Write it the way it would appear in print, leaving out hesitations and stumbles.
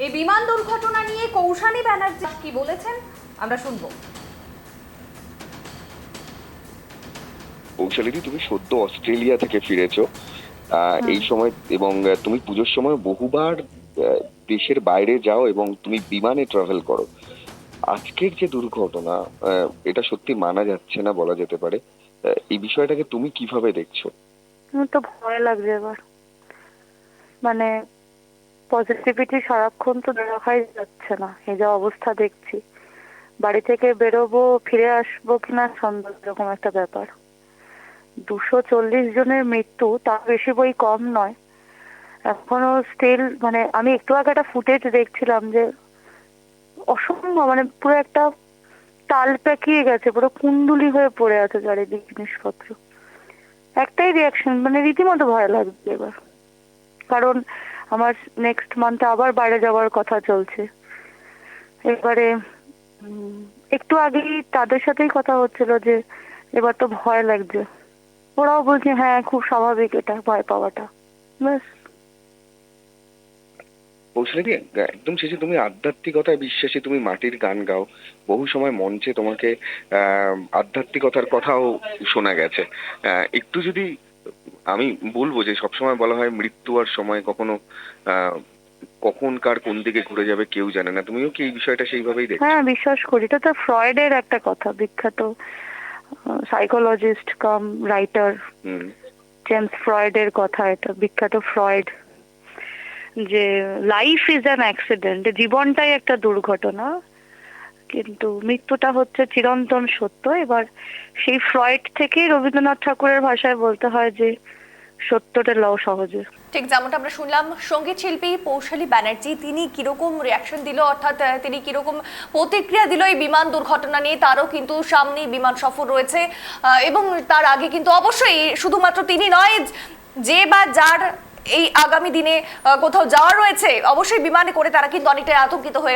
এই বিমান দুর্ঘটনা নিয়ে কৌশানী ব্যানার্জি কি বলেছেন আমরা শুনবো। কৌশালীদি, তুমি সদ্য অস্ট্রেলিয়া থেকে ফিরেছো এই সময়, এবং তুমি পুজোর সময় বহুবার দেশের বাইরে যাও এবং তুমি বিমানে ট্রাভেল করো। আজকের যে দুর্ঘটনা, এটা সত্যি মানা যাচ্ছে না বলা যেতে পারে। এই বিষয়টাকে তুমি কিভাবে দেখছো? আমার তো ভয় লাগছে এবার, মানে পজিটিভিটি সারাক্ষণ তো দেখাই যাচ্ছে না। এই যে অবস্থা দেখছি, বাড়ি থেকে বেরোবো ফিরে আসবো কিনা সন্দেহ, এরকম একটা ব্যাপার। 240 জনের মৃত্যু, তার বেশি বই কম নয় এখনো স্টিল। মানে আমি একটু আগে একটা ফুটেজ দেখছিলাম যে অসম্ভব, মানে পুরো একটা তাল পেকিয়ে গেছে, পুরো কুণ্ডুলি হয়ে পড়ে আছে চারিদিক জিনিসপত্র। একটাই রিয়াকশন, মানে রীতিমতো ভয় লাগছে এবার। কারণ আমার নেক্সট মান্থে আবার বাইরে যাওয়ার কথা চলছে। এবারে একটু আগেই তাদের সাথেই কথা হচ্ছিল যে এবার তো ভয় লাগছে। ওরাও বলছে হ্যাঁ খুব স্বাভাবিক এটা, ভয় পাওয়াটা। ব্যাস। কৌশালীদি, একদম শেষে, তুমি আধ্যাত্মিকতায় বিশ্বাসী, তুমি মাটির গান গাও, বহু সময় মঞ্চে তোমাকে আধ্যাত্মিকতার কথাও শোনা গেছে। একটু যদি, আমি বলবো যে সবসময় বলা হয় মৃত্যু আর সময় কখনো কখন কার কোন দিকে ঘুরে যাবে কেউ জানে না, তুমিও কি এই বিষয়টা সেইভাবেই দেখছো? হ্যাঁ বিশ্বাস করি, এটা তো ফ্রয়েডের একটা কথা, বিখ্যাত সাইকোলজিস্ট কাম রাইটার জেমস ফ্রয়েডের কথা। এটা বিখ্যাত ফ্রয়েড, যে লাইফ ইজ অ্যান অ্যাক্সিডেন্ট, জীবনটাই একটা দুর্ঘটনা, কিন্তু মৃত্যুটা হচ্ছে চিরন্তন সত্য। এবার সেই ফ্রয়েড থেকেই রবীন্দ্রনাথ ঠাকুরের ভাষায় বলতে হয় যে সত্যটা লও সহজে। ঠিক যেমনটা আমরা শুনলাম, সঙ্গীত শিল্পী কৌশালী ব্যানার্জি তিনি কিরকম রিয়াকশন দিল, অর্থাৎ তিনি কিরকম প্রতিক্রিয়া দিল এই বিমান দুর্ঘটনা নিয়ে। তারও কিন্তু সামনে বিমান সফর রয়েছে, এবং তার আগে কিন্তু অবশ্যই শুধুমাত্র তিনি নয়, যে বা যার এই আগামী দিনে কোথাও যাওয়ার রয়েছে, অবশ্যই বিমানে করে তারা কিন্তু অনেকটাই আতঙ্কিত হয়ে